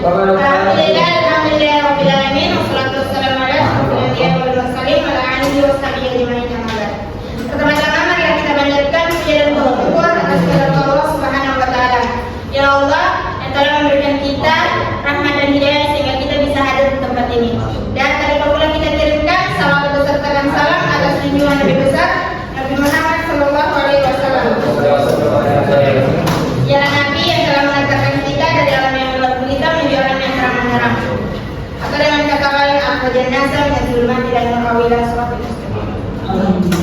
Alhamdulillah, alhamdulillah rabbil alamin. Wassalatu wassalamu ala asyrofil anbiya'i wal mursalin wa ala alihi washabihi ajma'in. Pertama-tama mari kita panjatkan puji dan syukur atas kehadirat Allah Subhanahu wa taala. Ya Allah, yang telah memberikan kita rahmat dan hidayah sehingga kita bisa hadir di tempat ini. Dan tadi pula kita kirimkan salawat beserta salam atas junjungan Nabi besar Nabi Muhammad sallallahu alaihi wasallam. Ya Nabi yang telah mengantarkan kita dari alam yang gelap gulita menuju alam yang terang benderang. Atau dengan kata lain, aku jenazah yang zulmat tidak mengkawilah suatu.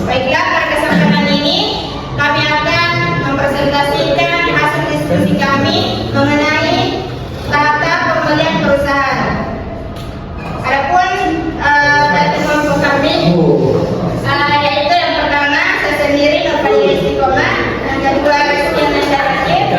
Baiklah, pada kesempatan ini kami akan mempresentasikan hasil diskusi kami mengenai tahap pembelian perusahaan. Adapun dari kelompok kami, yaitu yang pertama saya sendiri Nurfadiyah Istiqomah, yang kedua Reskian Nasyaratif,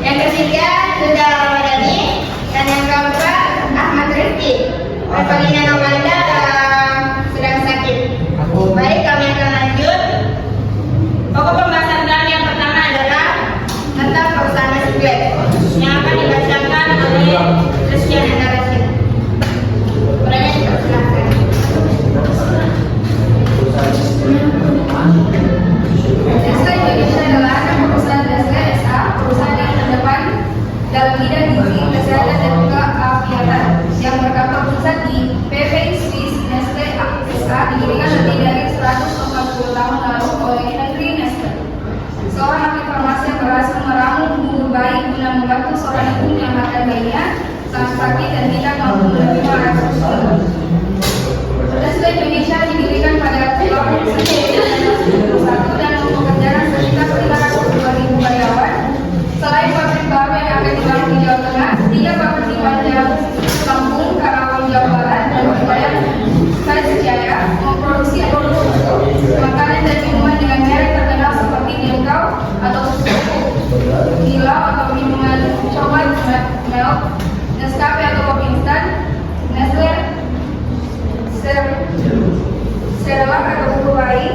yang ketiga Duda Ramadhani, dan yang keempat Ahmad Rifki. Palingan Amanda sedang sakit. Baik, kami akan lanjut. Pokok pembahasan kami yang pertama adalah tentang perusahaan Nasiblet yang akan dibacakan oleh Reskian Nasyaratif. Orangnya dipersilakan. Nestle Indonesia adalah perusahaan Nestle SA, perusahaan yang terdepan dalam bidang gizi, kesehatan dan juga keafiatan yang berkantor pusat di PV Swiss. Nestle SA didirikan lebih dari 140 tahun lalu oleh Henry Nestle, seorang ahli farmasi yang berhasil meramu bumbu bayi guna membantu seorang ibu menyelamatkan bayinya saat sakit dan tidak mampu menerima air susu. Nestle Indonesia didirikan pada tahun 1991 dan mempekerjakan sekitar 502.000 karyawan. Selain pabrik baru yang akan dibangun di Jawa Tengah, 3 pabrik di Panjang, Lampung, Karawang, Jawa Barat, dan Wilayah Jaya memproduksi produk makanan dan minuman dengan merek terkenal seperti Milkau atau susu, Gilau atau minuman coklat milk, Nescafe atau kopi instan, Nestle Cerelac atau bubuk bayi,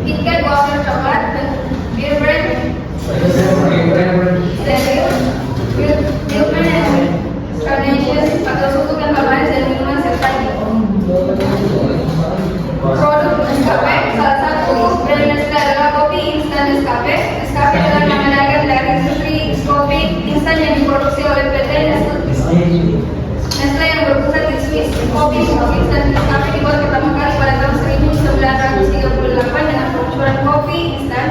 KitKat wafer coklat, Beer Brand, Steril, Milkman and Carnation atau susu kental manis dan minuman serta produk Nescafe. Salah satu brand Nestle adalah kopi instan Nescafe. Nescafe adalah nama dagang dari industri kopi instan yang diproduksi oleh PT Nestle yang berpusat di Swiss. Kopi instan Nescafe dibuat pertama kali pada tahun 1938 dengan peluncuran kopi instan.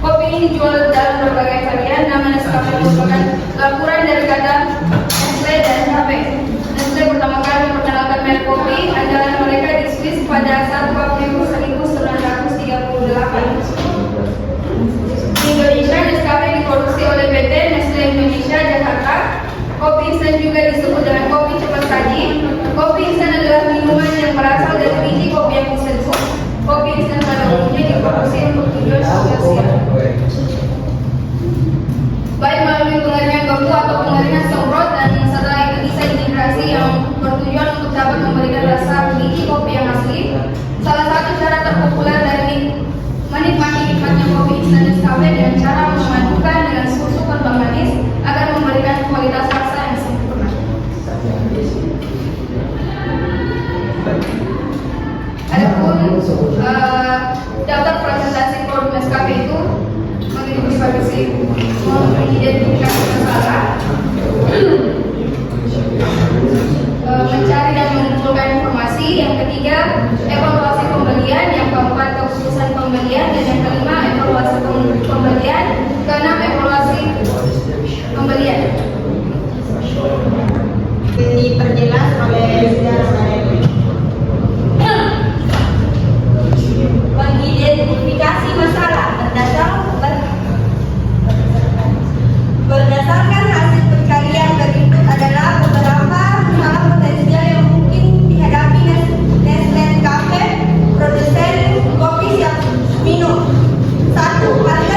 Kopi ini dijual dalam berbagai varian. Nama Nescafe merupakan campuran dari kata Nestle dan Cafe. Nestle pertama kali memperkenalkan merek kopi andalan mereka di Swiss pada 1 April 1938. Di Indonesia, Nescafe diproduksi oleh PT Nestle Indonesia Jakarta. Kopi instan juga disebut dengan kopi cepat saji. Kopi instan adalah minuman yang berasal dari biji kopi yang diseduh. Kopi instan pada umumnya diproduksi untuk tujuan komersial, baik melalui pengeringan beku atau pengeringan semprot, dan setelah itu bisa dihidrasi yang bertujuan untuk dapat memberikan rasa biji kopi yang asli. Salah satu cara terpopuler dari menikmati nikmatnya kopi instan Nescafe dengan cara memadukan dengan susu kembang manis agar memberikan kualitas rasa yang sempurna. Adapun daftar presentasi produk Nescafe itu mengikuti variasi mengidentifikasi masalah, mencari dan mengumpulkan informasi. Yang ketiga, evaluasi pembelian. Yang keempat, keputusan pembelian. Dan yang kelima, evaluasi pembelian. Keenam, evaluasi pembelian. Diperjelas oleh mengidentifikasi masalah berdasarkan hasil pencarian berikut adalah beberapa masalah potensial yang mungkin dihadapi Nestle Cafe, produsen kopi siap minum. 1. Harga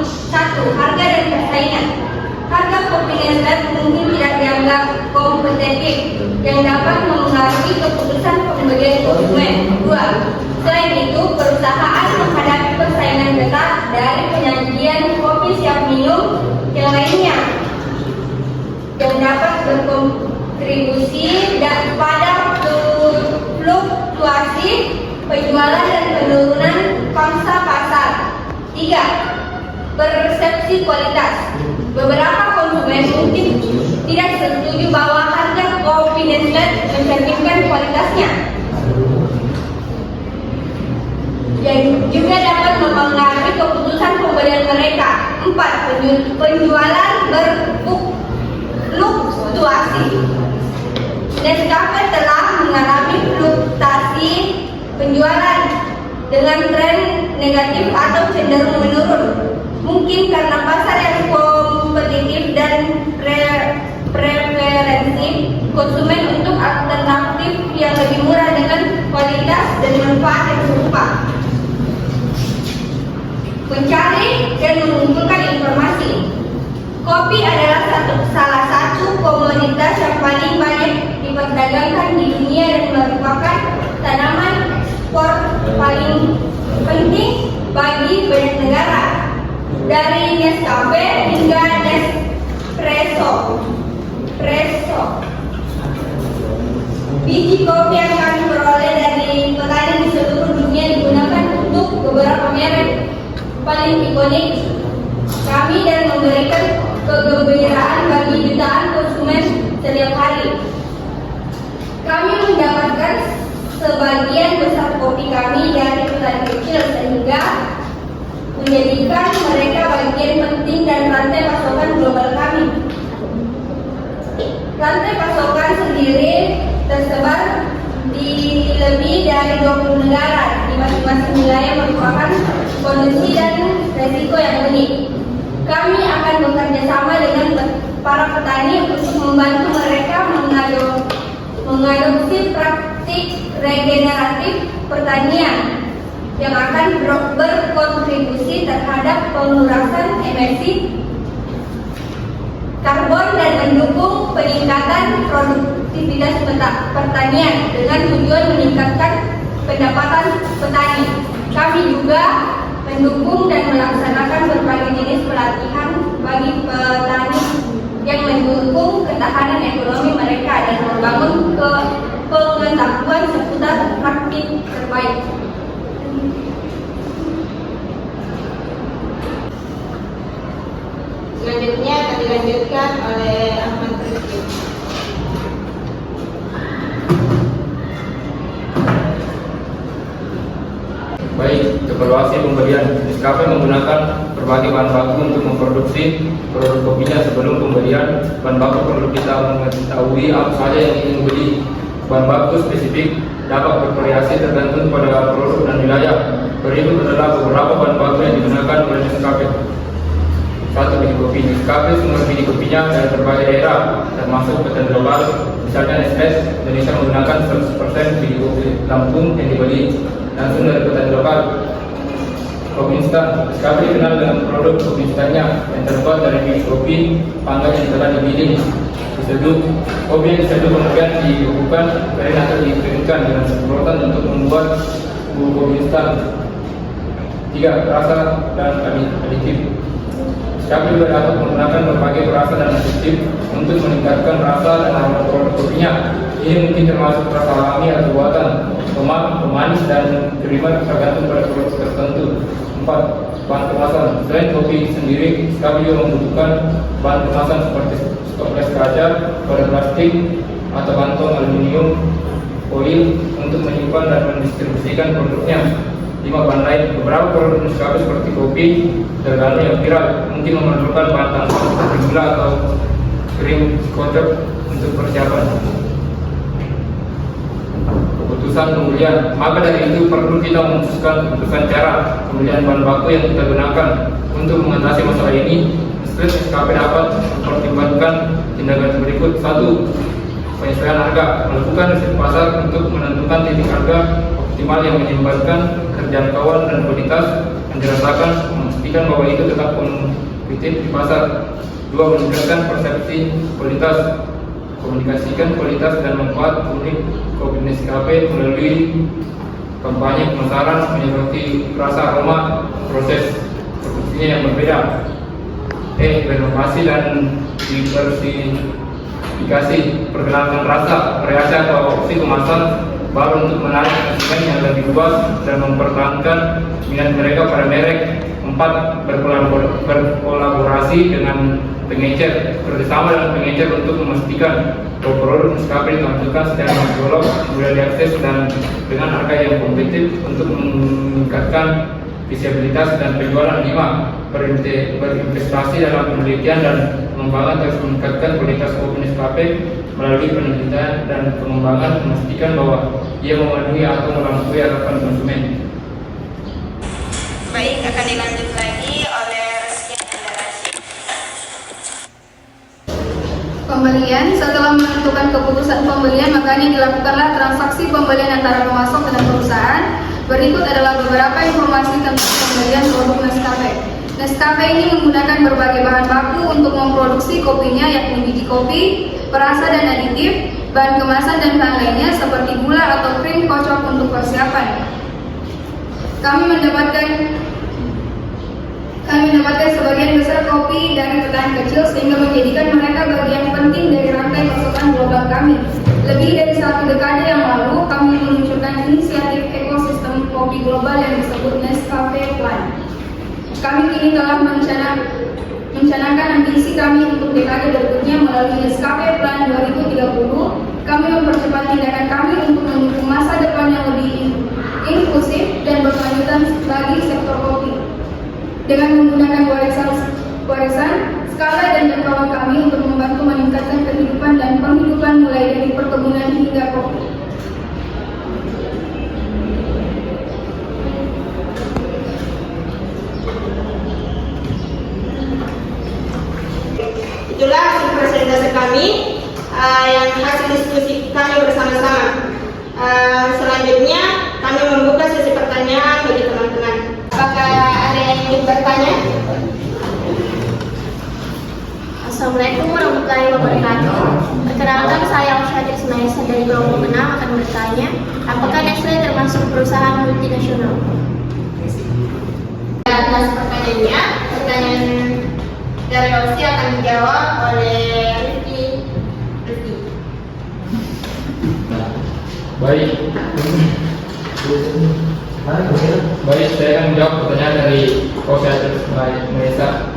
Satu, harga dan persaingan. Harga kopi Nestle mungkin tidak dianggap kompetitif yang dapat mempengaruhi keputusan pembelian konsumen. Dua, selain itu, perusahaan menghadapi persaingan ketat dari penyajian kopi siap minum yang lainnya yang dapat berkontribusi pada fluktuasi penjualan dan penurunan pangsa pasar. Tiga, persepsi kualitas. Beberapa konsumen mungkin tidak setuju bahwa harga kopi Nestle mencerminkan kualitasnya, yang juga dapat mempengaruhi keputusan pembelian mereka. Empat, penjualan berfluktuasi. Nescafe telah mengalami fluktuasi penjualan dengan tren negatif atau cenderung menurun, mungkin karena pasar yang kompetitif dan preferensi konsumen untuk alternatif yang lebih murah dengan kualitas dan manfaat yang serupa. Mencari dan mengumpulkan informasi. Kopi adalah salah satu komoditas yang paling banyak diperdagangkan di dunia dan merupakan tanaman ekspor paling penting bagi banyak negara. Dari Nescafe hingga Nespresso. Biji kopi yang kami peroleh dari petani di seluruh dunia digunakan untuk beberapa merek paling ikonik kami dan memberikan kegembiraan bagi jutaan konsumen setiap hari. Kami mendapatkan sebagian besar kopi kami dari petani kecil sehingga menjadikan mereka bagian penting dan rantai pasokan global kami. Rantai pasokan sendiri tersebar di lebih dari 20 negara. Di masing-masing wilayah merupakan kondisi dan resiko yang unik. Kami akan bekerja sama dengan para petani untuk membantu mereka mengadopsi praktik regeneratif pertanian yang akan berkontribusi terhadap pengurangan emisi karbon dan mendukung peningkatan produktivitas pertanian dengan tujuan meningkatkan pendapatan petani. Kami juga mendukung dan melaksanakan berbagai jenis pelatihan bagi petani yang mendukung ketahanan ekonomi mereka dan membangun pengetahuan seputar praktik terbaik. Selanjutnya akan dilanjutkan oleh Ahmad Rizky. Baik, evaluasi pembelian. Nescafe menggunakan berbagai bahan baku untuk memproduksi produk kopinya. Sebelum pembelian bahan baku perlu kita mengetahui apa saja yang ingin membeli. Bahan baku spesifik dapat bervariasi tergantung pada produk dan wilayah. Berikut adalah beberapa bahan baku yang digunakan oleh Nescafe. 1. Biji kopi. Nescafe sumber biji kopinya dari berbagai daerah, termasuk petani global. Misalnya Nespresso Indonesia menggunakan 100% biji kopi Lampung yang dibeli langsung dari petani lokal. Kopi instan. Nescafe dikenal dengan produk kopi instannya yang terbuat dari biji kopi panggang yang telah digiling, diseduh. Kopi yang diseduh kemudian dibekukan, kering atau dikeringkan dengan semprotan untuk membuat bubuk kopi instan. 3. Rasa dan aditif. Nescafe juga dapat menggunakan berbagai rasa dan aditif untuk meningkatkan rasa dan aroma produk kopinya. Ini mungkin termasuk rasa alami atau buatan, pemanis dan krimer tergantung pada produk tertentu. 4. Bahan kemasan. Selain kopi sendiri, Nescafe juga membutuhkan bahan kemasan seperti toples kaca, wadah plastik, atau kantong aluminium foil untuk menyimpan dan mendistribusikan produknya. 5. Bahan lain. Beberapa produk Nescafe seperti kopi Delgado yang viral mungkin memerlukan bahan tambahan seperti gula atau krim kocok untuk persiapan. Keputusan pembelian. Maka dari itu perlu kita memutuskan keputusan cara pembelian bahan baku yang kita gunakan. Untuk mengatasi masalah ini, Nescafe dapat mempertimbangkan tindakan berikut. 1. Penyesuaian harga. Melakukan riset pasar untuk menentukan titik harga optimal yang menyeimbangkan keterjangkauan dan kualitas. Menjelaskan memastikan bahwa itu tetap kompetitif di pasar. 2. Meningkatkan persepsi kualitas, komunikasikan kualitas dan manfaat unik kopi Nescafe melalui kampanye pemasaran menyoroti rasa, aroma, proses produksinya yang berbeda. Berinovasi dan diversifikasi, perkenalkan rasa, variasi atau opsi kemasan baru untuk menarik konsumen yang lebih luas dan mempertahankan minat mereka pada merek. 4. Berkolaborasi dengan pengecer, kerjasama dengan pengecer untuk memastikan bahwa produk Nescafe ditampilkan secara mencolok, mudah diakses dan dengan harga yang kompetitif untuk meningkatkan visibilitas dan penjualan. 5. Berinvestasi dalam penelitian dan pengembangan terus meningkatkan kualitas kopi Nescafe melalui penelitian dan pengembangan, memastikan bahwa ia memenuhi atau melampaui harapan konsumen. Baik, akan dilanjut lagi oleh Rizky dan Rashid. Pembelian. Setelah menentukan keputusan pembelian, makanya dilakukanlah transaksi pembelian antara pemasok dengan perusahaan. Berikut adalah beberapa informasi tentang pembelian produk Nescafe. Nescafe ini menggunakan berbagai bahan baku untuk memproduksi kopinya, yakni biji kopi, perasa dan aditif, bahan kemasan dan bahan lainnya seperti gula atau krim kocok untuk persiapan. Kami mendapatkan sebagian besar kopi dari petani kecil sehingga menjadikan mereka bagian penting dari rantai pasokan global kami. Lebih dari 1 dekade yang lalu, kami meluncurkan inisiatif ekosistem kopi global yang disebut Nescafe Plan. Kami kini telah mencanangkan ambisi kami untuk dekade berikutnya melalui Nescafe Plan 2030. Kami mempercepat tindakan kami untuk mendukung masa depan yang lebih inklusif dan berkelanjutan bagi sektor kopi. Dengan menggunakan warisan, skala dan jangkauan kami untuk membantu meningkatkan kehidupan dan penghidupan mulai dari perkebunan hingga kopi. Itulah hasil presentasi kami yang hasil diskusi kami bersama-sama. Selanjutnya kami membuka sesi pertanyaan bagi teman-teman. Apakah ada yang ingin bertanya? Assalamualaikum warahmatullahi wabarakatuh. Perkenalkan, saya Ushadir Ismaisa dari kelompok 6 akan bertanya, apakah Nestle termasuk perusahaan multinasional? Atas pertanyaannya, pertanyaan dari Rosi akan dijawab oleh Rifki. Baik, saya akan menjawab pertanyaan dari Ushadir Ismaisa.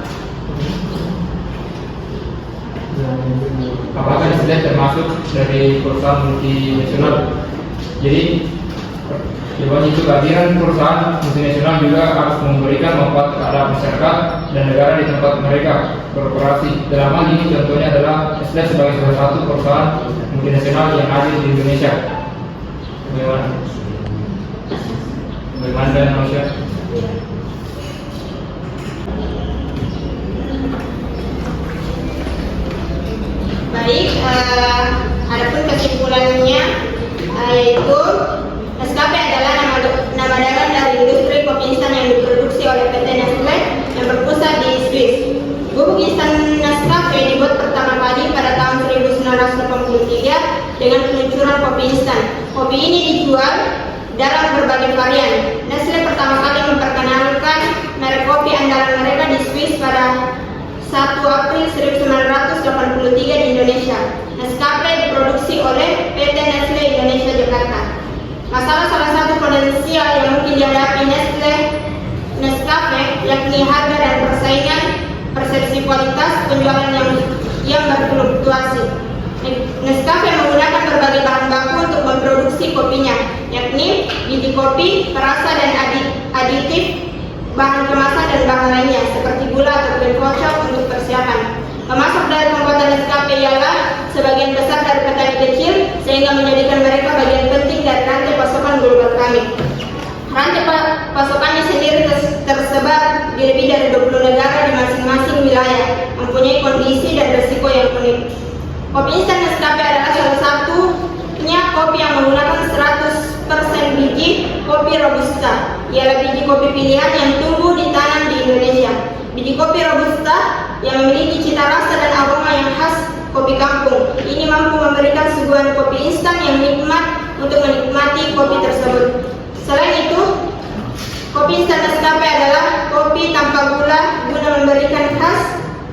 Apakah Nestle termasuk dari perusahaan multinasional? Jadi, jawabannya itu kehadiran perusahaan multinasional juga harus memberikan manfaat kepada masyarakat dan negara di tempat mereka beroperasi. Dalam hal ini contohnya adalah Nestle sebagai salah satu perusahaan multinasional yang ada di Indonesia. Bagaimana dengan Malaysia? Baik, adapun kesimpulannya yaitu Nescafe adalah nama dagang dari industri kopi instan yang diproduksi oleh PT Nestle yang berpusat di Swiss. Bubuk instan Nescafe dibuat pertama kali pada tahun 1983 dengan peluncuran kopi instan. Kopi ini dijual dalam berbagai varian. Nestle pertama kali memperkenalkan merek kopi andalan mereka di Swiss pada 1 April 1983 di Indonesia. Nescafe diproduksi oleh PT Nestle Indonesia Jakarta. Masalah salah satu potensial yang mungkin dihadapi Nescafe yakni harga dan persaingan, persepsi kualitas, penjualan yang berfluktuasi. Nescafe menggunakan berbagai bahan baku untuk memproduksi kopinya, yakni biji kopi, perasa dan aditif, bahan kemasan dan bahan lainnya seperti gula atau krim kocok untuk persiapan. Pemasok dari pembuatan Nescafe ialah sebagian besar dari petani kecil sehingga menjadikan mereka bagian penting dari rantai pasokan global kami. Rantai pasokannya sendiri tersebar di lebih dari 20 negara di masing-masing wilayah, mempunyai kondisi dan risiko yang unik. Kopi instan Nescafe adalah salah satunya kopi yang menggunakan 100% biji kopi robusta. Ialah biji kopi pilihan yang tumbuh Robusta yang memiliki cita rasa dan aroma yang khas kopi kampung. Ini mampu memberikan suguhan kopi instan yang nikmat untuk menikmati kopi tersebut. Selain itu, kopi instan Nescafe adalah kopi tanpa gula guna memberikan khas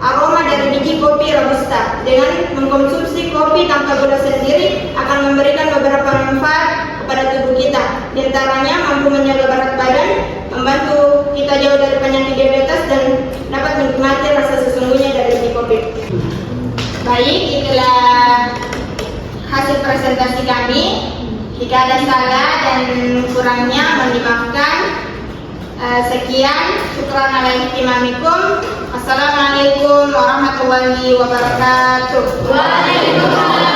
aroma dari biji kopi Robusta. Dengan mengkonsumsi kopi tanpa gula sendiri akan memberikan beberapa manfaat kepada tubuh kita. Di antaranya mampu menjaga berat badan, membantu kita jauh dari penyakit diabetes dan dapat menikmati rasa sesungguhnya dari biji kopi. Baik, itulah hasil presentasi kami. Jika ada salah dan kurangnya mohon dimaafkan. Sekian, syukran alaikum timamikum. Assalamualaikum warahmatullahi wabarakatuh. Waalaikumsalam.